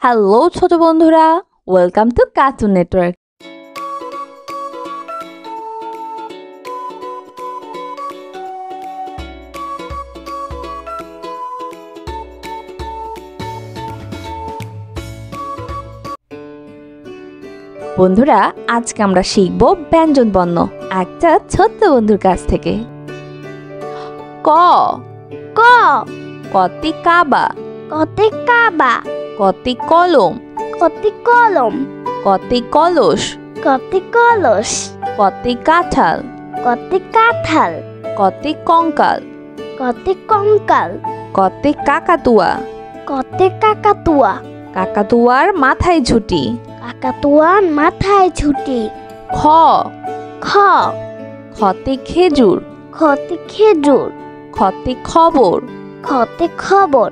Hello ছোট বন্ধুরা, welcome to cartoon network. বন্ধুরা, আজকে আমরা শিখব ব্যঞ্জন বর্ণ একটা ছোট্ট বন্ধুর কাছ থেকে। ক ক কতে কাবা, কতে কাবা, কতে কলম, কতে কলম, কতে কলস, কতে কলস, কতে কাঁঠাল, কতে কাঁঠাল, কতে কঙ্কাল, কতে কঙ্কাল, কতে কাকাতুয়া, কতে কাকাতুয়া, কাকাতুয়ার মাথায় ঝুঁটি। কাকাতুয়ার মাথায় ঝুঁটি। খ খ খতে খেজুর, খতে খেজুর, খতে খবর, খতে খবর,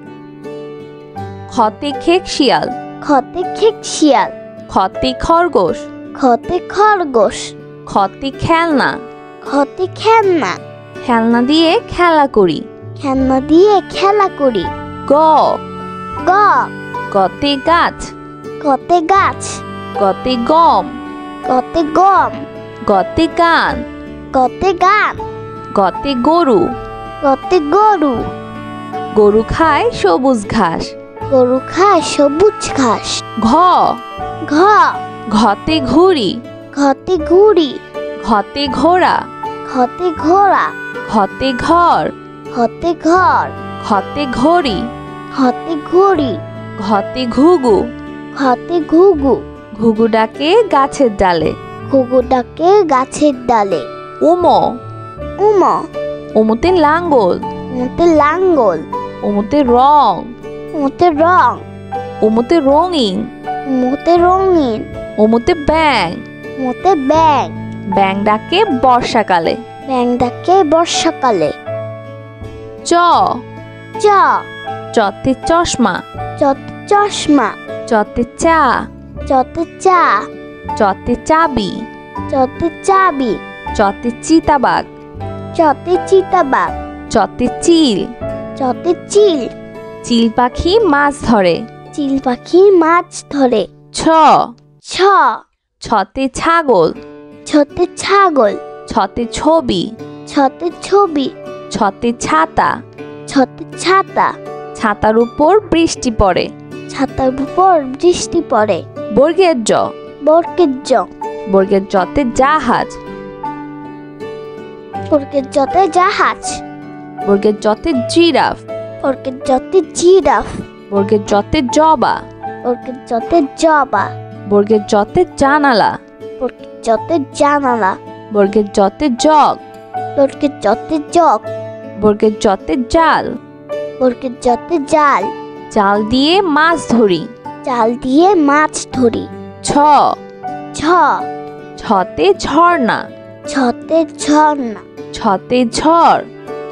খতে খেকশিয়াল, খতে খেকশিয়াল, খতে খরগোশ, খতে খরগোশ, খতে খেলনা, খতে খেলনা, খেলনা দিয়ে খেলা করি। খেলনা দিয়ে খেলা করি। গ গ গতে গাছ, কতে গাছ, গতে গম, কতে গম, গতে গান, কতে গান, গতে গরু, কতে গরু, গরু খায় সবুজ ঘাস। গরু খায় সবুজ ঘাস। ঘ ঘ ঘতে ঘুড়ি, ঘতে ঘুড়ি, ঘতে ঘোড়া, ঘতে ঘোড়া, ঘতে ঘর, ঘতে ঘর, ঘতে ঘড়ি, ঘতে ঘড়ি, ঘতে ঘুঘু, ঘতে ঘুঘু, ঘুঘু ডাকে গাছের ডালে। ঘুঘু ডাকে গাছের ডালে। উমো উম উমুতে লাঙ্গল, উমতে লাঙ্গল, উমুতে রং, উমতে রং, উমুতে রঙিন, উমতে রঙিন, উমুতে ব্যাং, উমতে ব্যাং, ব্যাং ডাকে বর্ষাকালে। ব্যাং ডাকে বর্ষাকালে। চ চ চতে চশমা, চতে চশমা, চতে চা, চতে চা, চতে চাবি, চতে চাবি, চতে চিতাবাঘ, চতে চিতাবাঘ, চতে চিল, চতে চিল, চিল পাখি মাছ ধরে। চিল পাখি মাছ ধরে। ছ ছ ছতে ছাগল, ছতে ছাগল, ছতে ছবি, ছতে ছবি, ছতে ছাতা, ছতে ছাতা, ছাতার উপর বৃষ্টি পড়ে। ছাতার উপর বৃষ্টি পড়ে। বর্গের জ বর্গের জ বর্গের জতে জাহাজ, বর্গের জতে জাহাজ, বর্গের জতে জিরাফ, বর্গের জতে জিরাফ, বর্গের জতে জবা, বর্গের জতে জবা, বর্গের জতে জানালা, বর্গের জতে জানালা, বর্গের জতে জগ, বর্গের জতে জগ, বর্গের জতে জাল, বর্গের জতে জাল, জাল দিয়ে মাছ ধরি। জাল দিয়ে মাছ ধরি। ছ ছ ছতে ঝর্ণা, ছতে ঝর্ণা, ছতে ঝড়,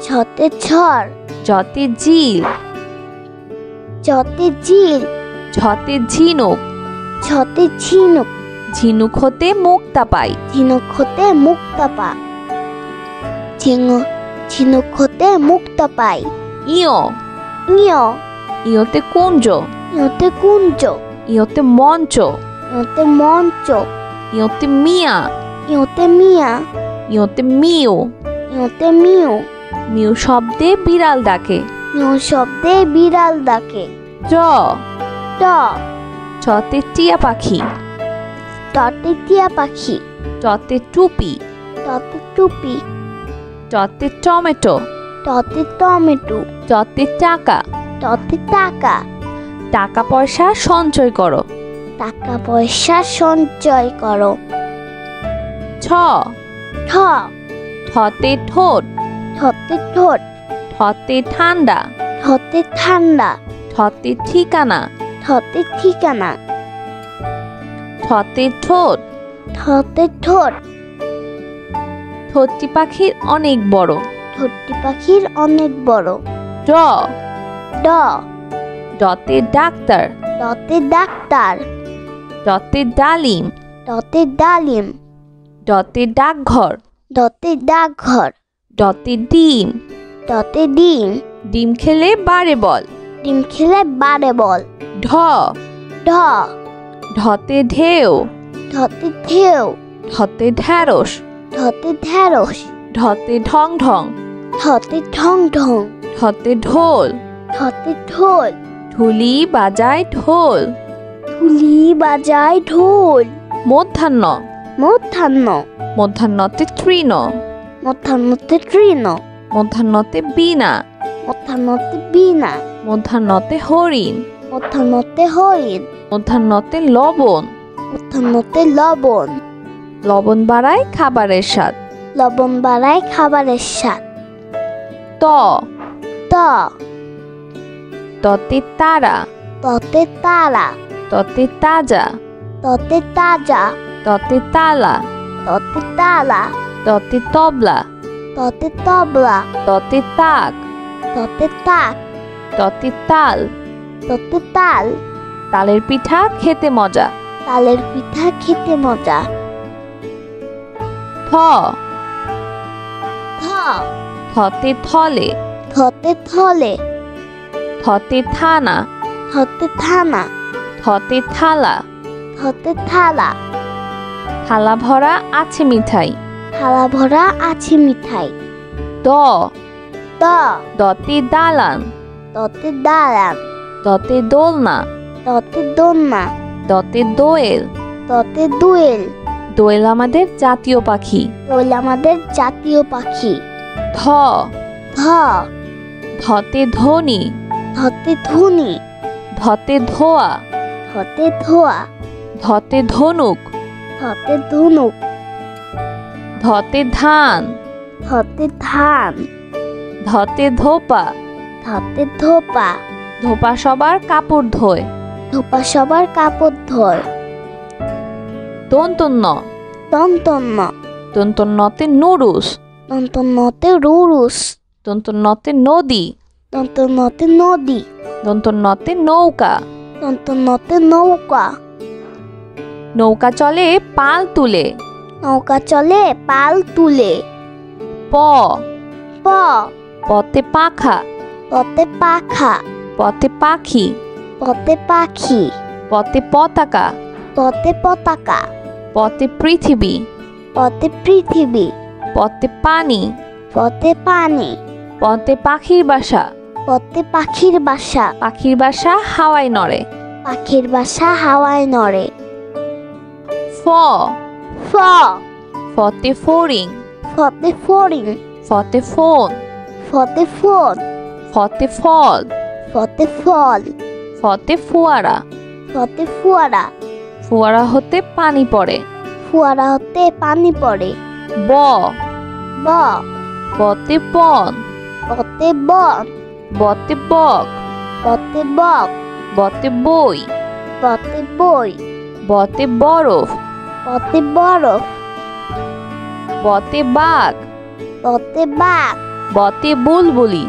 ছতে ঝড়, জতে জিল, ছতে ঝিল, ঝতে ঝিনুক, ছতে ঝিনুক, ঝিনুক হতে মুক্তা পাই। ঝিনুক হতে মুক্তা পা, ঝিনুক হতে মুক্তা পাই। ইয় ইয় ইয়তে কুঞ্জ, ইয়তে কুঞ্জ, ইয়তে মঞ্চ, ইয়তে মঞ্চ, ইয়তে মিয়া, ইয়তে মিয়া, ইয়তে মিউ, ইয়তে মিউ, মিউ শব্দে বিড়াল ডাকে। মিউ শব্দে বিড়াল ডাকে। জ ট চতে টিয়া পাখি, টতে টিয়া পাখি, টতে টুপি, টতে টুপি, টতে টমেটো, টতে টমেটো, টতে টাকা, টতে টাকা, টাকা পয়সা সঞ্চয় করো। টাকা পয়সা সঞ্চয় করো। ছ ঠ ঠতে ঠোঁট, ঠতে ঠোঁট, ঠতে ঠান্ডা, ঠতে ঠান্ডা, ঠতে ঠিকানা, ঠতে ঠিকানা, ঠতে ঠোঁট, ঠতে ঠোঁট, ঠোঁটটি পাখির অনেক বড়। ঠোঁটটি পাখির অনেক বড়। ড ড ডতে ডাক্তার, ডতে ডাক্তার, ডতে ডালিম, ডতে ডালিম, ডতে ডাকঘর, ডতে ডাকঘর, ডতে ডিম, ডতে ডিম, ডিম খেলে বাড়ে বল। ডিম খেলে বাড়ে বল। ঢ ঢ ঢতে ঢেউ ঢতে ঢেউ ঢতে ঢ্যাঁড়স ঢতে ঢেঁড়স ঢতে ঢং ঢং ঢতে ঢং ঢং ঢতে ঢোল ঢতে ঢোল ঢুলি বাজায় ঢোল ঢুলি বাজায় ঢোল মধ্যাহ্ন মধ্যাহ্ন মধ্যাহ্নতে তৃণ মধ্যাহ্নতে তৃণ মধ্যাহ্নতে বীণা মধ্যাহ্নতে বীণা মধ্যাহ্নতে হরিণ মধ্যাহ্নতে হরিণ মধ্যাহ্নতে লবণ মধ্যাহ্নতে লবণ লবণ বাড়ায় খাবারের স্বাদ লবণ বাড়ায় খাবারের স্বাদ ত ত ততে তারা ততে তারা ততে তাজা ততে তাজা ততে তালা ততে তালা ততে তবলা ততে তবলা ততে তাক ততে তাক ততে তাল ততে তাল তালের পিঠা খেতে মজা তালের পিঠা খেতে মজা থ থ থতে থলে থতে থলে থতে থানা থতে থানা থতে থালা থতে থালা থালা ভরা আছে মিঠাই থালা ভরা আছে মিঠাই দ দ দতে দালান ততে দালান দতে দোলনা ততে দোলনা দতে দোয়েল ততে দোয়েল দোয়েল আমাদের জাতীয় পাখি দোয়েল আমাদের জাতীয় পাখি ধ ধ ধতে ধনি ধতে ধুনি ধতে ধোয়া ধতে ধোয়া ধতে ধনুক ধতে ধনুক ধতে ধান ধতে ধান ধতে ধোপা ধতে ধোপা ধোপা সবার কাপড় ধোয় ধোপা সবার কাপড় ধোয় দন্তন্য দন্তন্য দন্তন্যতে নুরুস দন্তন্যতে রুরুস দন্তন্যতে নদী দন্তন্যতে নদী দন্তন্যতে নৌকা দন্তন্যতে নৌকা নৌকা চলে পাল তুলে নৌকা চলে পাল তুলে প প পতে পাখা পতে পাখা পতে পাখি পতে পাখি পতে পতাকা পতে পতাকা পতে পৃথিবী পতে পৃথিবী পতে পানি পতে পানি পতে পাখির বাসা পতে পাখির বাসা পাখির বাসা হাওয়ায় নড়ে পাখির বাসা হাওয়ায় নড়ে ফ ফ ফতে ফড়িং ফতে ফড়িং ফতে ফোন ফতে ফোন ফতে ফল ফতে ফল ফতে ফোয়ারা ফতে ফুয়ারা ফোয়ারা হতে পানি পড়ে ফুয়ারা হতে পানি পড়ে ব ব বতে বন পতে বন বতে বক পতে বক বতে বই পতে বই বতে বরফ পতে বরফ বতে বাঘ পতে বাঘ বতে বুলবুলি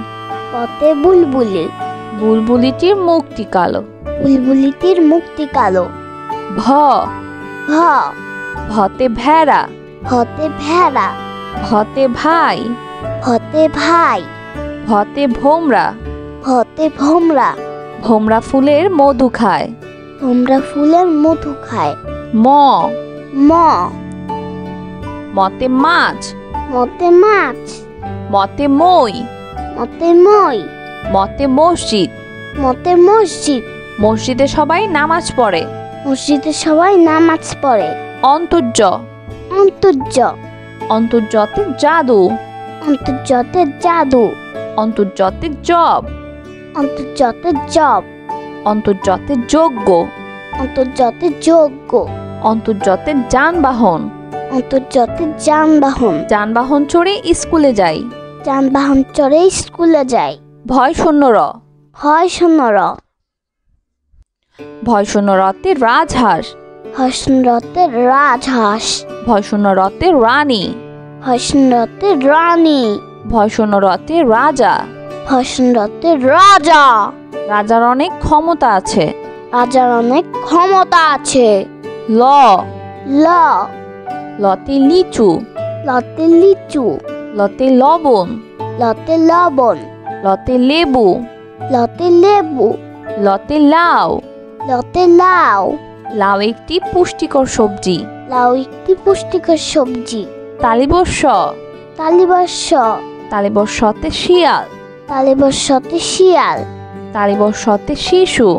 পতে বুলবুলি বুলবুলিটির মুখটি কালো বুলবুলিটির মুক্তি কালো ভ ভ ভতে ভেড়া ভতে ভেড়া ভতে ভাই ভতে ভাই ভতে ভোমরা ভতে ভোমরা ভোমরা ফুলের মধু খায় ভোমরা ফুলের মধু খায় ম ম মতে মাছ মতে মাছ মতে মই মতে মই মতে মসজিদ মতে মসজিদ মসজিদে সবাই নামাজ পড়ে মসজিদে সবাই নামাজ পড়ে অন্তর্য অন্তর্য অন্তর্যতে জাদু অন্তর্জতে জাদু অন্তর্যতে জব অন্তর্জতে জব অন্তর্যতে যজ্ঞ অন্তর্জতে যজ্ঞ অন্তর্যতে যানবাহন অন্তর্জতে যানবাহন যানবাহন চড়ে স্কুলে যাই যানবাহন চড়ে স্কুলে যায় ভয় শূন্য র হয় শূন্যর ভয় শূন্য রতে রাজহাঁস হর্ষণরতে রাজহাঁস ভয় শূন্য রতে রানী হর্ষণরতে রানী ভয় শূন্য রতে রাজা হর্ষণরতে রাজা রাজার অনেক ক্ষমতা আছে রাজার অনেক ক্ষমতা আছে ল ল লতে লিচু লতে লিচু লতে লবণ লতে লবণ লতে লেবু লতে লেবু লতে লাউ লতে লাউ। লাউ একটি পুষ্টিকর সবজি। লাউ একটি পুষ্টিকর সবজি। তালিবস্য। তালিবস্য। তালিবস্যতে শিয়াল। তালিবস্যতে শিয়াল। তালিবস্যতে শিশু।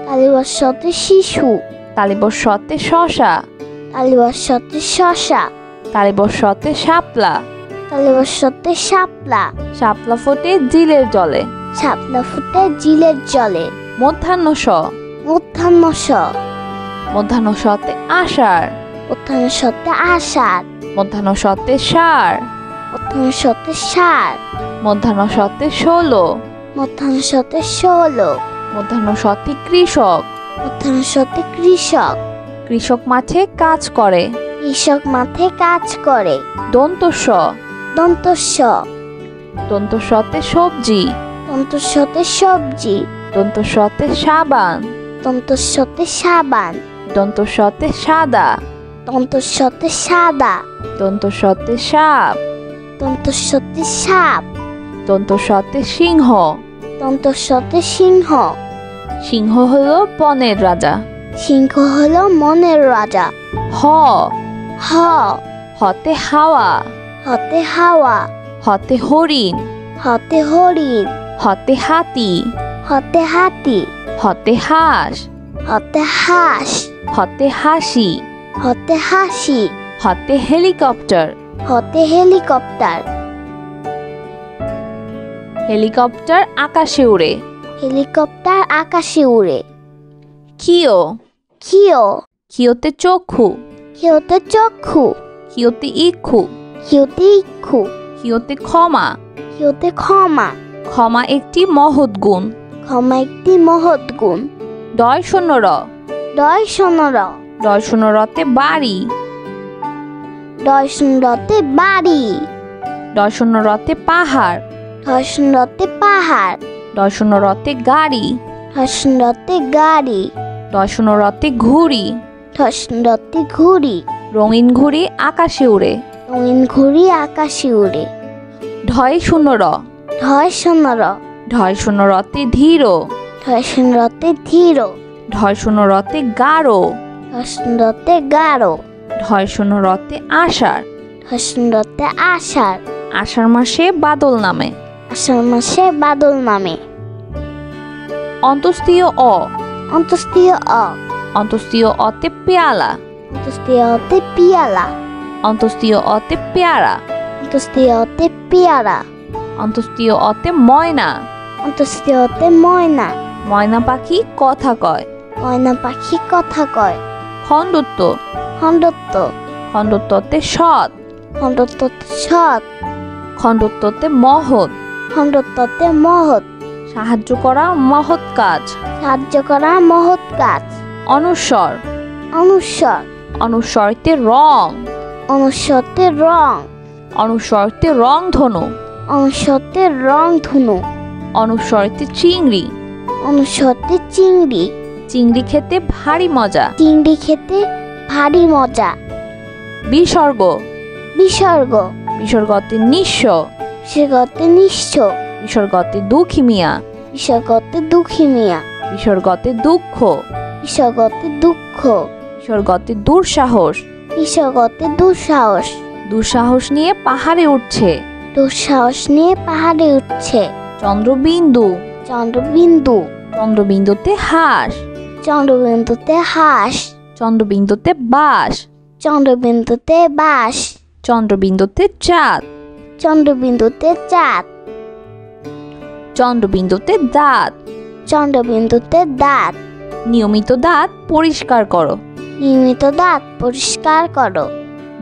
তালিবস্যতে শিশু। তালিবস্যতে শশা। তালিবস্যতে শশা। তালিবস্যতে শাপলা। তালিবস্যতে শাপলা। শাপলা ফোটে জিলের জলে। শাপলা ফুটে জিলের জলে। মধ্যাহ্নস। মধ্যাহ্নস। মধ্যাহ্নসতে আষাঢ়। মধ্যাহ্নসতে আষাঢ়। মধ্যাহ্নসতে ষাঁড়। মধ্যাহ্নসতে ষাঁড়। মধ্যাহ্নসতে ষোলো। মধ্যাহ্নসতে ষোলো। মধ্যাহ্নসতে কৃষক। মধ্যাহ্নসতে কৃষক। কৃষক মাঠে কাজ করে। কৃষক মাঠে কাজ করে। দন্তস্ব। দন্তস্ব। দন্তস্বতে সবজি। দন্তস্বতে সবজি। দন্তস্বতে সাবান। দন্তস্বতে সাবান। দন্তস্বতে সাদা। দন্তস্বতে সাদা। দন্তস্বতে সাপ। দন্তস্বতে সাপ। দন্তস্বতে সিংহ। দন্তস্বতে সিংহ। সিংহ হলো বনের রাজা। সিংহ হলো মনের রাজা। হ। হ। হতে হাওয়া। হতে হাওয়া। হতে হরিণ। হতে হরিণ। হতে হাতি। হতে হাতি। হতে হাঁস। হতে হাঁস। হতে হাসি। হতে হাসি। হতে হেলিকপ্টার। হতে হেলিকপ্টার। হেলিকপ্টার আকাশে উড়ে। হেলিকপ্টার আকাশে উড়ে। কিও। কিও। কিওতে চক্ষু। কিওতে চক্ষু। কিওতে ইক্ষু। কিওতে ইক্ষু। কিওতে ক্ষমা। কিওতে ক্ষমা। ক্ষমা একটি মহৎ গুণ। ক্ষমা একটি মহৎ গুণ। ডয় শূন্য র। ডয় শূন্য র। ডয় শূন্য রতে বাড়ি। ডয় শূন্য রতে বাড়ি। ডয় শূন্য রতে পাহাড়। ডয় শূন্য রতে পাহাড়। ডয় শূন্য রতে গাড়ি। ডয় শূন্য রতে গাড়ি। ডয় শূন্য রতে ঘুড়ি। ডয় শূন্য রতে ঘুড়ি। রঙিন ঘুড়ি আকাশে উড়ে। রঙিন ঘুড়ি আকাশে উড়ে। ঢয় শূন্য র। ঢয় শূন্য র। ঢয় শূন্য রতে ধীর। ঢয় শূন্য রতে ধীর। ঢয় শূন্য রতে গাঢ়। ঢয় শূন্য রতে গাঢ়। ঢয় শূন্য রতে আষাঢ়। ঢয় শূন্য রতে আষাঢ়। আষাঢ় মাসে বাদল নামে। আষাঢ় মাসে বাদল নামে। অন্তস্তীয় অ। অন্তস্তীয় অ। অন্তস্তীয় অতে পেয়ালা। অন্তস্তীয় অতে পিয়ালা। অন্তস্তীয় অতে পেয়ারা। অন্তস্তীয় অতে পেয়ারা। অন্তস্তীয় অতে ময়না। অন্তস্তীয় অতে ময়না। ময়না পাখি কথা কয়। ময়না পাখি কথা কয়। খণ্ডত্ব। খণ্ডত্ব। খণ্ডত্বতে সৎ। খণ্ডত্বতে সৎ। খণ্ডত্বতে মহৎ। খণ্ডত্বতে মহৎ। সাহায্য করা মহৎ কাজ। সাহায্য করা মহৎ কাজ। অনুস্বর। অনুস্বর। অনুস্বরতে রং। অনুস্বরতে রং। অনুস্বরতে রংধনু। অনুস্বরতে রংধনু। অনুস্বরতে চিংড়ি। অনুস্বরতে চিংড়ি। চিংড়ি খেতে ভারী মজা। চিংড়ি খেতে ভারী মজা। বিসর্গ। বিসর্গ। বিসর্গতে নিঃস্ব। বিসর্গতে নিঃস্ব। বিসর্গতে দুঃখী মিয়া। বিসর্গতে দুঃখী মিয়া। বিসর্গতে দুঃখ। বিসর্গতে দুঃখ। বিসর্গতে দুঃসাহস। বিসর্গতে দুঃসাহস। দুঃসাহস নিয়ে পাহাড়ে উঠছে। দুঃসাহস নিয়ে পাহাড়ে উঠছে। চন্দ্রবিন্দু। চন্দ্রবিন্দু। চন্দ্রবিন্দুতে হাঁস। চন্দ্রবিন্দুতে হাঁস। চন্দ্রবিন্দুতে বাঁশ। চন্দ্রবিন্দুতে বাঁশ। চন্দ্রবিন্দুতে চাঁদ। চন্দ্রবিন্দুতে চাঁদ। চন্দ্রবিন্দুতে দাঁত। চন্দ্রবিন্দুতে দাঁত। নিয়মিত দাঁত পরিষ্কার করো। নিয়মিত দাঁত পরিষ্কার করো।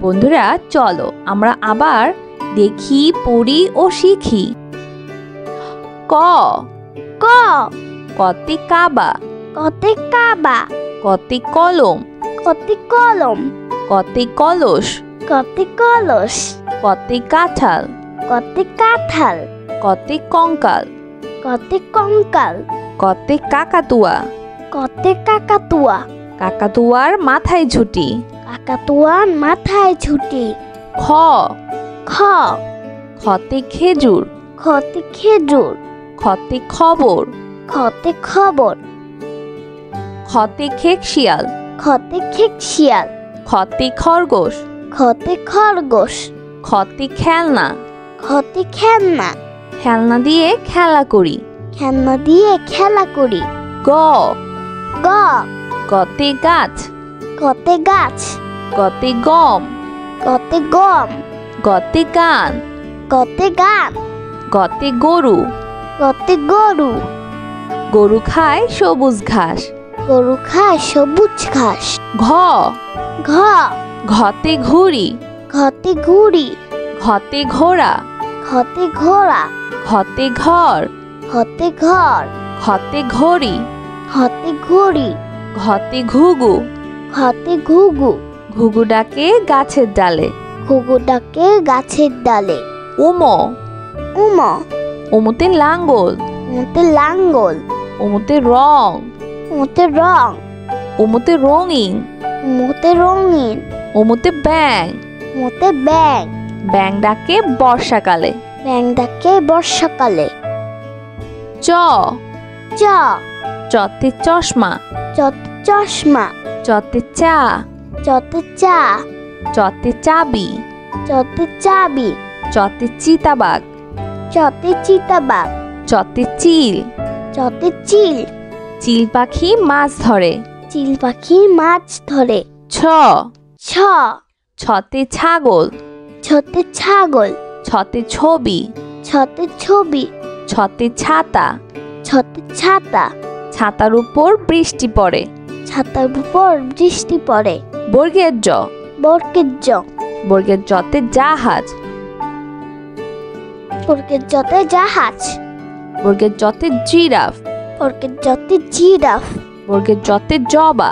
বন্ধুরা চলো আমরা আবার দেখি, পড়ি ও শিখি। ক। ক। কতে কাবা। কতে কাবা। কতে কলম। কতে কলম। কতে কলস। কতে কলস। কতে কাঁঠাল। কতে কাঁঠাল। কতে কঙ্কাল। কতে কঙ্কাল। কতে কাকাতুয়া। কতে কাকাতুয়া। কাকাতুয়ার মাথায় ঝুঁটি। কাকাতুয়ার মাথায় ঝুঁটি। খ। খ। খতে খেজুর। খতে খেজুর। খতে খবর। খতে খবর। খতে খেক শিয়াল। খতে খেক শিয়াল। খতে খরগোশ। খতে খরগোশ। খতে খেলনা। খতে খেলনা। খেলনা দিয়ে খেলা করি। খেলনা দিয়ে খেলা করি। গ। গ। গতে গাছ। গতে গাছ। গতে গম। গতে গম। গতে গান। গতে গান। গতে গরু। গতে গরু। গরু খায় সবুজ ঘাস। গরু খায় সবুজ ঘাস। ঘ। ঘ। ঘতে ঘুড়ি। ঘতে ঘুড়ি। ঘতে ঘোড়া। ঘতে ঘোড়া। ঘতে ঘর। ঘতে ঘর। ঘতে ঘড়ি। ঘতে ঘড়ি। ঘতে ঘুঘু। ঘতে ঘুঘু। ঘুঘু ডাকে গাছের ডালে। ঘুঘু ডাকে গাছের ডালে। উমো। উম। উমুতে লাঙ্গল। উমতে লাঙ্গল। উমুতে রং। উমতে রং। উমুতে রঙিন। উমতে রঙিন। উমুতে ব্যাং। উমতে ব্যাং। ব্যাং ডাকে বর্ষাকালে। ব্যাং ডাকে বর্ষাকালে। চ। চ। চতে চশমা। চতে চশমা। চতে চা। চতে চা। চতে চাবি। চতে চাবি। চতে চিতাবাঘ। চতে চিতাবাঘ। চতে চিল। চতে চিল। চিল পাখি মাছ ধরে। চিল পাখি মাছ ধরে। ছ। ছ। ছতে ছাগল। ছতে ছাগল। ছতে ছবি। ছতে ছবি। ছতে ছাতা। ছতে ছাতা। ছাতার উপর বৃষ্টি পড়ে। ছাতার উপর বৃষ্টি পড়ে। বর্গের জ। বর্গের জ। বর্গের জতে জাহাজ। বর্গের জতে জাহাজ। বর্গের জতে জিরাফ। বর্গের জতে জিরাফ। বর্গের জতে জবা।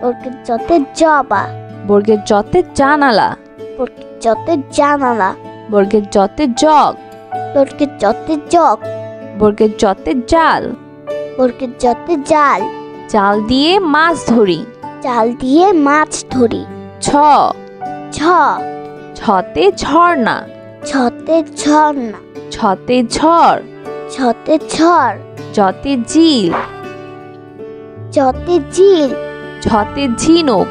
বর্গের জতে জবা। বর্গের জতে জানালা। বর্গের জতে জানালা। বর্গের জতে জগ। বর্গের জতে জগ। বর্গের জতে জাল। বর্গের জতে জাল। জাল দিয়ে মাছ ধরি। জাল দিয়ে মাছ ধরি। ছ। ছ। ছতে ঝর্ণা। ছতে ঝর্ণা। ছতে ঝড়। ছতে ঝড়। জতে জিল। ছতে ঝিল। ঝতে ঝিনুক।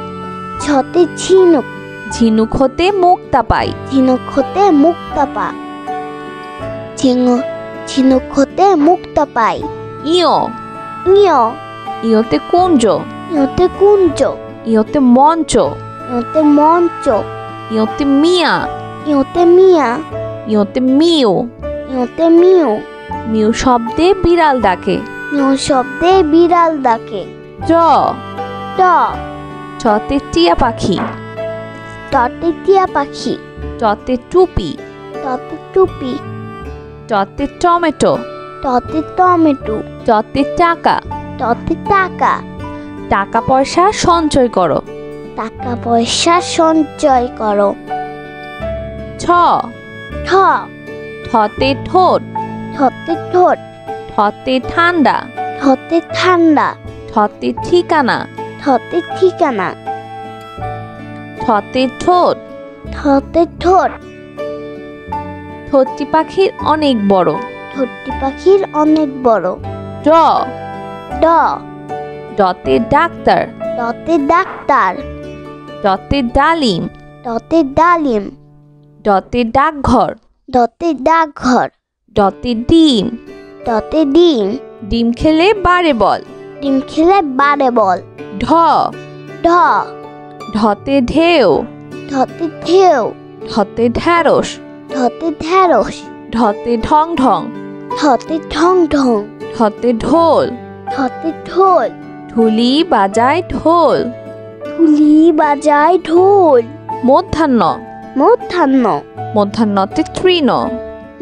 ছতে ঝিনুক। ঝিনুক হতে মুক্তা পাই। ঝিনুক হতে মুক্তা পা। ঝিনুক হতে মুক্তা পাই। ইয়। ইয়। ইয়তে কুঞ্জ। ইয়তে কুঞ্জ। ইয়তে মঞ্চ। ইয়তে মঞ্চ। ইয়তে মিয়া। ইয়তে মিয়া। ইয়তে মিউ। ইয়তে মিউ। মিউ শব্দে বিড়াল ডাকে। মিউ শব্দে বিড়াল ডাকে। জ। ট। চতে টিয়া পাখি। টতে টিয়া পাখি। টতে টুপি। টতে টুপি। টতে টমেটো। টতে টমেটো। টতে টাকা। টতে টাকা। টাকা পয়সা সঞ্চয় করো। টাকা পয়সা সঞ্চয় করো। ছ। ঠ। ঠতে ঠোঁট। ঠতে ঠোঁট। ঠতে ঠান্ডা। ঠতে ঠান্ডা। ঠতে ঠিকানা। ঠতে ঠিকানা। ঠতে ঠোঁট। ঠতে ঠোঁট। ঠোঁটটি পাখির অনেক বড়। ঠোঁটটি পাখির অনেক বড়। ড। ড। ডতে ডাক্তার। ডতে ডাক্তার। ডতে ডালিম। ডতে ডালিম। ডতে ডাকঘর। ডতে ডাকঘর। ডতে ডিম। ডতে ডিম। ডিম খেলে বাড়ে বল। ডিম খেলে বাড়ে বল। ঢ। ঢ। ঢতে ঢেউ। ঢতে ঢেউ। ঢতে ঢ্যাঁড়স। ঢতে ঢ্যাঁড়স। ঢতে ঢং ঢং। ঢতে ঢং ঢং। ঢতে ঢোল। ঢতে ঢোল। ঢুলি বাজায় ঢোল। ঢুলি বাজায় ঢোল। মধ্যাহ্ন। মধ্যাহ্ন। মধ্যাহ্নতে তৃণ।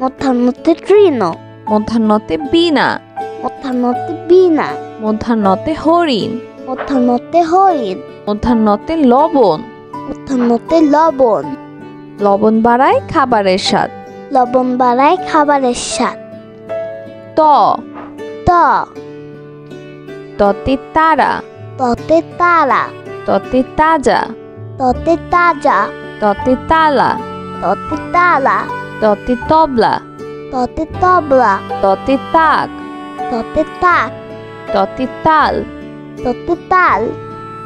মধ্যাহ্নতে তৃণ। মধ্যাহ্নতে বীণা। মধ্যাহ্নতে বীণা। মধ্যাহ্নতে হরিণ। মধ্যাহ্নতে হরিণ। মধ্যাহ্নতে লবণ। মধ্যাহ্নতে লবণ। লবণ বাড়ায় খাবারের স্বাদ। লবণ বাড়ায় খাবারের স্বাদ। ত। ত। ততে তারা। ততে তারা। ততে তাজা। ততে তাজা। ততে তালা। ততে তালা। ততে তবলা। ততে তবলা। ততে তাক। ততে তাক। ততে তাল। ততে তাল,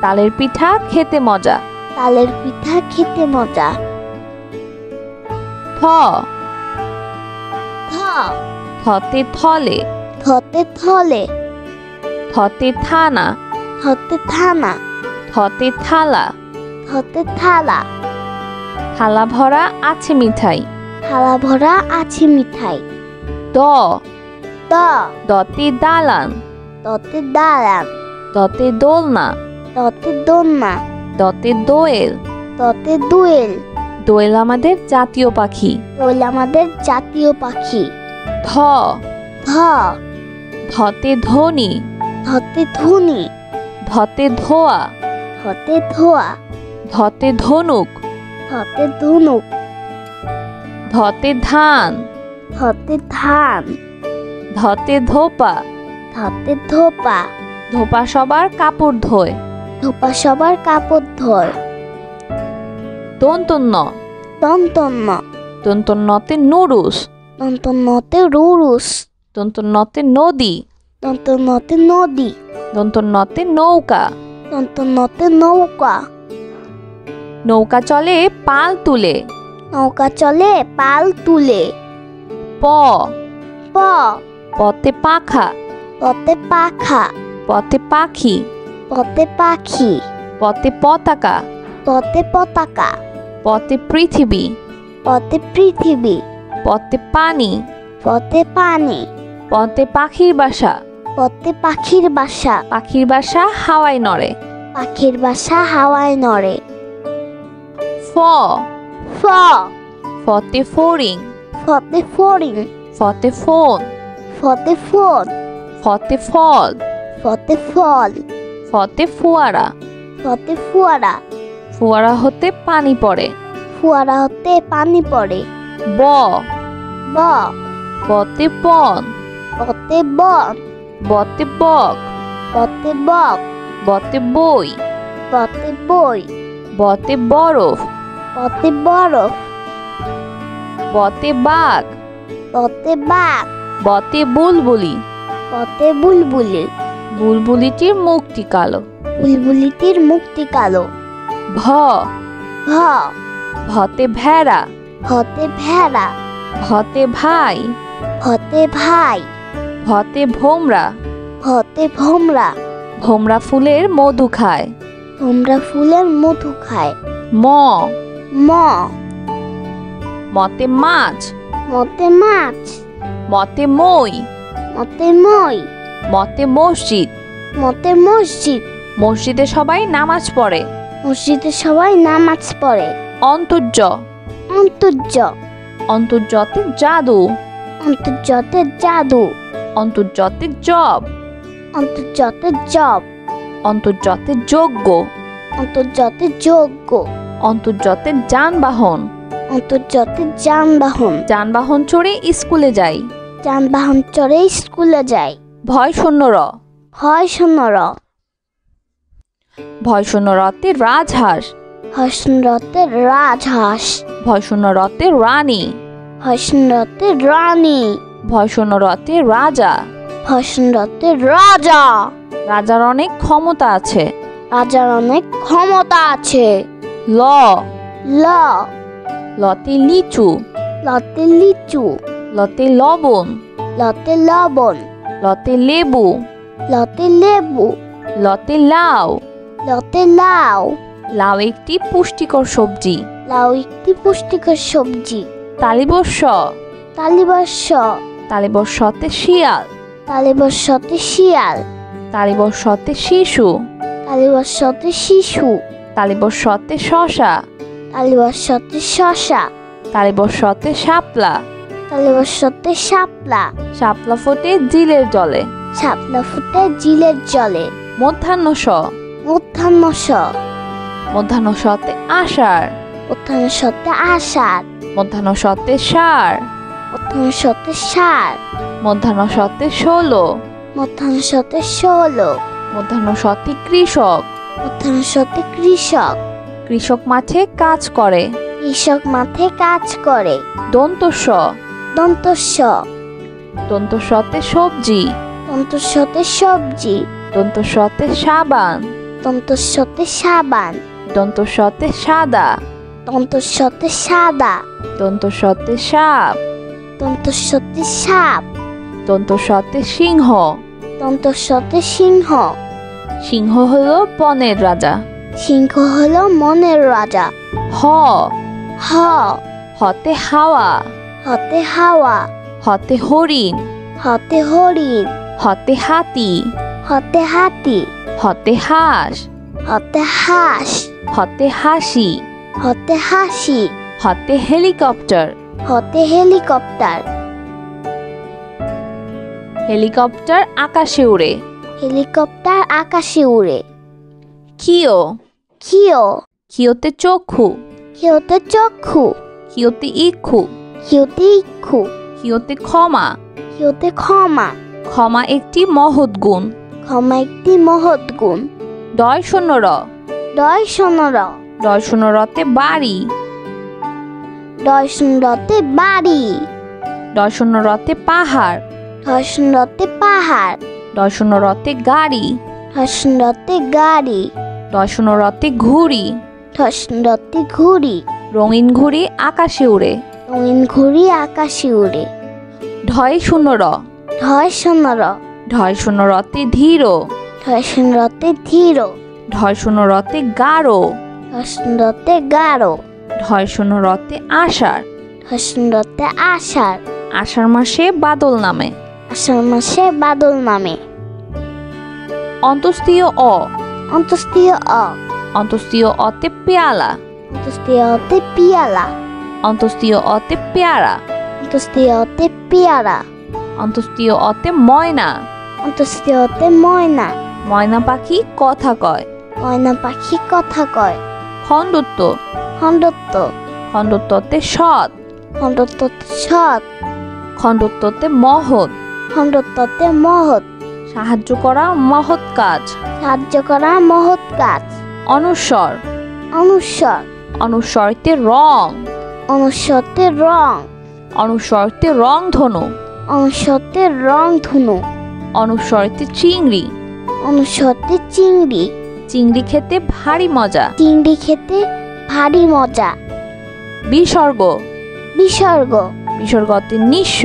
তালের পিঠা খেতে মজা। তালের পিঠা খেতে মজা। থ, থ, থতে থলে, থতে থলে, থতে থানা, থতে থানা, থতে থালা, থতে থালা, থালা ভরা আছে মিঠাই। থালা ভরা আছে মিঠাই। দ, দ, দতে দালান, ততে দালান, দতে দোলনা, ততে দোলনা, দতে দোয়েল। ততে দোয়েল। দোয়েল আমাদের জাতীয় পাখি। দোয়েল আমাদের জাতীয় পাখি। ধ, ধ, ধতে ধনী, ধতে ধুনি, ধতে ধোয়া, ধতে ধোয়া, ধতে ধনুক, ধতে ধনুক, ধতে ধান, ধতে ধান, ধতে ধোপা। ধতে ধোপা। ধোপা সবার কাপড় ধোয়। ধোপা সবার কাপড় ধোয়। দন্তন্য, দন্তন্য, দন্তন্যতে নুরুস, দন্তন্যতে রুরুস, দন্তন্যতে নদী, দন্তন্যতে নদী, দন্তন্যতে নৌকা। দন্তন্যতে নৌকা। নৌকা চলে পাল তুলে। নৌকা চলে পাল তুলে। প, প, পতে পাখা, পতে পাখা, পতে পাখি, পতে পাখি, পতে পতাকা, পতে পতাকা, পতে পৃথিবী, পতে পৃথিবী, পতে পানি, পতে পানি, পতে পাখির বাসা। পতে পাখির বাসা। পাখির বাসা হাওয়ায় নড়ে। পাখির বাসা হাওয়ায় নড়ে। ফ, ফ, ফতে ফড়িং, ফতে ফড়িং, ফতে ফোন, ফতে ফোন, ফতে ফল, ফতে ফল, ফতে ফোয়ারা। ফতে ফোয়ারা। ফোয়ারা হতে পানি পড়ে। ফোয়ারা হতে পানি পড়ে। ব, ব, বতে বন, বতে বন, বতে বক, বতে বক, বতে বই, বতে বই, বতে বরফ, বতে বরফ, বতে বাঘ, বতে বাঘ, বতে বুলবুলি। বতে বুলবুলি। বুলবুলিটির মুখটি কালো। বুলবুলিটির মুখটি কালো। ভ, ভ, ভতে ভেড়া, ভতে ভেড়া, ভতে ভাই, ভতে ভাই, ভতে ভোমরা। ভতে ভোমরা। ভোমরা ফুলের মধু খায়। ভোমরা ফুলের মধু খায়। ম, ম, মতে মাছ, মতে মাছ, মতে মই, মতে মই, মতে মসজিদ। মতে মসজিদ। মসজিদে সবাই নামাজ পড়ে। মসজিদে সবাই নামাজ পড়ে। অন্তর্য, অন্তর্য, অন্তর্যতে জাদু, অন্তর্যতে জাদু, অন্তর্যতে জব, অন্তর্যতে জব, অন্তর্যতে যজ্ঞ, অন্তর্যতে যজ্ঞ, অন্তর্যতে যানবাহন। অন্তর্যতে যানবাহন। যানবাহন চড়ে স্কুলে যাই। যানবাহন চড়ে স্কুলে যায়। ভয় শূন্য র, হয় শূন্য র, ভয় শূন্য রতে রাজহাঁস, হয় শূন্য রতে রাজহাঁস, ভয় শূন্য রতে রানী, হয় শূন্য রতে রানী, ভয় শূন্য রতে রাজা। হয় শূন্য রতে রাজা। রাজার অনেক ক্ষমতা আছে। রাজার অনেক ক্ষমতা আছে। ল, ল, লতে লিচু, লতে লিচু, লতে লবণ, লতে লবণ, লতে লেবু, লতে লেবু, লতে লাউ। লতে লাউ। লাউ একটি পুষ্টিকর সবজি। লাউ একটি পুষ্টিকর সবজি। তালিবস্য, তালিবস্য, তালিবস্যতে শিয়াল, তালিবস্যতে শিয়াল, তালিবস্যতে শিশু, তালিবস্যতে শিশু, তালিবস্যতে শশা, তালিবস্যতে শশা, তালিবস্যতে শাপলা। তালিবস্যতে শাপলা। শাপলা ফোটে জিলের জলে। শাপলা ফুটে জিলের জলে। মধ্যাহ্ন স, মধ্যাহ্ন স, মধ্যাহ্ন সতে আষাঢ়, মধ্যাহ্ন সতে আষাঢ়, মধ্যাহ্ন সতে ষাঁড়, মধ্যাহ্ন সতে ষাঁড়, মধ্যাহ্ন সতে ষোলো, মধ্যাহ্ন সতে ষোলো, মধ্যাহ্ন সতে কৃষক। মধ্যাহ্ন সতে কৃষক। কৃষক মাঠে কাজ করে। কৃষক মাঠে কাজ করে। দন্তস্ব, দন্তস্ব, দন্তস্বতে সবজি, দন্তস্বতে সবজি, দন্ত সতে সাবান। দন্ত সতে সাবান। দন্ত সতে সাদা। দন্ত সতে সাদা। দন্ত সতে সাপ। দন্ত সতে সাপ। দন্ত সতে সিংহ। দন্ত সতে সিংহ। সিংহ হলো বনের রাজা। সিংহ হলো মনের রাজা। হ। হ। হতে হাওয়া। হতে হাওয়া। হতে হরিণ। হতে হরিণ। হতে হাতি। হতে হাতি। হতে হাঁস। হতে হাঁস। হতে হাসি। হতে হাসি। হতে হেলিকপ্টার। হতে হেলিকপ্টার। হেলিকপ্টার আকাশে উড়ে। হেলিকপ্টার আকাশে উড়ে। কিও। কিও। কিওতে চক্ষু। কিওতে চক্ষু। কিওতে ইক্ষু। কিওতে ইক্ষু। কিওতে ক্ষমা। কিওতে ক্ষমা। ক্ষমা একটি মহৎ গুণ। ক্ষমা একটি মহৎ গুণ। ডয় শূন্য র। ডয় শূন্য র। ডয় শূন্য রতে বাড়ি। ডয় শূন্য রতে বাড়ি। ডয় শূন্য রতে পাহাড়। ডয় শূন্য রতে পাহাড়। ডয় শূন্য রতে গাড়ি। ডয় শূন্য রতে গাড়ি। ডয় শূন্য রতে ঘুড়ি। ডয় শূন্য রতে ঘুড়ি। রঙিন ঘুড়ি আকাশে উড়ে। রঙিন ঘুড়ি আকাশে উড়ে। ঢয় শূন্য র। ঢয় শূন্য র। ঢয় শূন্য রতে ধীর। ঢয় শূন্য রতে ধীর। ঢয় শূন্য রতে গাঢ়। ঢয় শূন্য রতে গাঢ়। ঢয় শূন্য রতে আষাঢ়। ঢয় শূন্য রতে আষাঢ়। আষাঢ় মাসে বাদল নামে। আষাঢ় মাসে বাদল নামে। অন্তস্তীয় অ। অন্তস্তীয় অ। অন্তস্তীয় অতে পেয়ালা। অন্তস্তীয় অতে পিয়ালা। অন্তস্তীয় অতে পেয়ারা। অন্তস্তীয় অতে পেয়ারা। অন্তস্তীয় অতে ময়না। অন্তস্তীয় অতে ময়না। ময়না পাখি কথা কয়। ময়না পাখি কথা কয়। খণ্ডত্ব। খণ্ডত্ব। খণ্ডত্বতে সৎ। খণ্ডত্বতে সৎ। খণ্ডত্বতে মহৎ। খণ্ডত্বতে মহৎ। সাহায্য করা মহৎ কাজ। সাহায্য করা মহৎ কাজ। অনুস্বর। অনুস্বর। অনুস্বরতে রং। অনুস্বরতে রং। অনুস্বরতে রংধনু। অনুস্বরতে রংধনু। অনুস্বরতে চিংড়ি। অনুস্বরতে চিংড়ি। চিংড়ি খেতে ভারী মজা। চিংড়ি খেতে ভারী মজা। বিসর্গ। বিসর্গ। বিসর্গতে নিঃস্ব।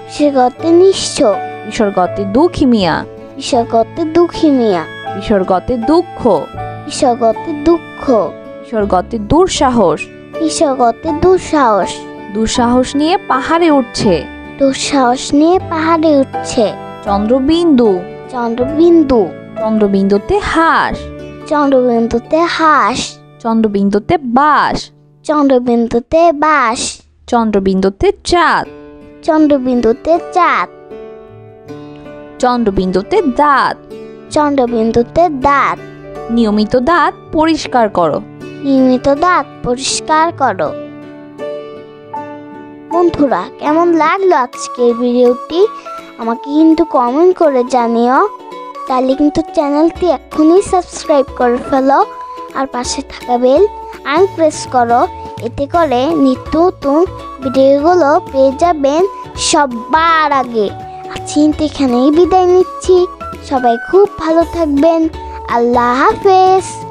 বিসর্গতে নিঃস্ব। বিসর্গতে দুঃখী মিয়া। বিসর্গতে দুঃখী মিয়া। বিসর্গতে দুঃখ। বিসর্গতে দুঃখ। বিসর্গতে দুঃসাহস। বিসর্গতে দুঃসাহস। দুঃসাহস নিয়ে পাহাড়ে উঠছে। দুঃসাহস নিয়ে পাহাড়ে উঠছে। চন্দ্রবিন্দু। চন্দ্রবিন্দু। চন্দ্রবিন্দুতে হাঁস। চন্দ্রবিন্দুতে হাঁস। চন্দ্রবিন্দুতে বাঁশ। চন্দ্রবিন্দুতে বাঁশ। চন্দ্রবিন্দুতে চাঁদ। চন্দ্রবিন্দুতে চাঁদ। চন্দ্রবিন্দুতে দাঁত। চন্দ্রবিন্দুতে দাঁত। নিয়মিত দাঁত পরিষ্কার করো। নিয়মিত দাঁত পরিষ্কার করো। বন্ধুরা, কেমন লাগলো আজকের ভিডিওটি আমাকে কিন্তু কমেন্ট করে জানিও। তাহলে কিন্তু চ্যানেলটি এখনই সাবস্ক্রাইব করে ফেলো আর পাশে থাকা বেল আইকন প্রেস করো। এতে করে নিত্য নতুন ভিডিওগুলো পেয়ে যাবেন সবার আগে। আজকে এখানেই বিদায় নিচ্ছি। সবাই খুব ভালো থাকবেন। আল্লাহ হাফেজ।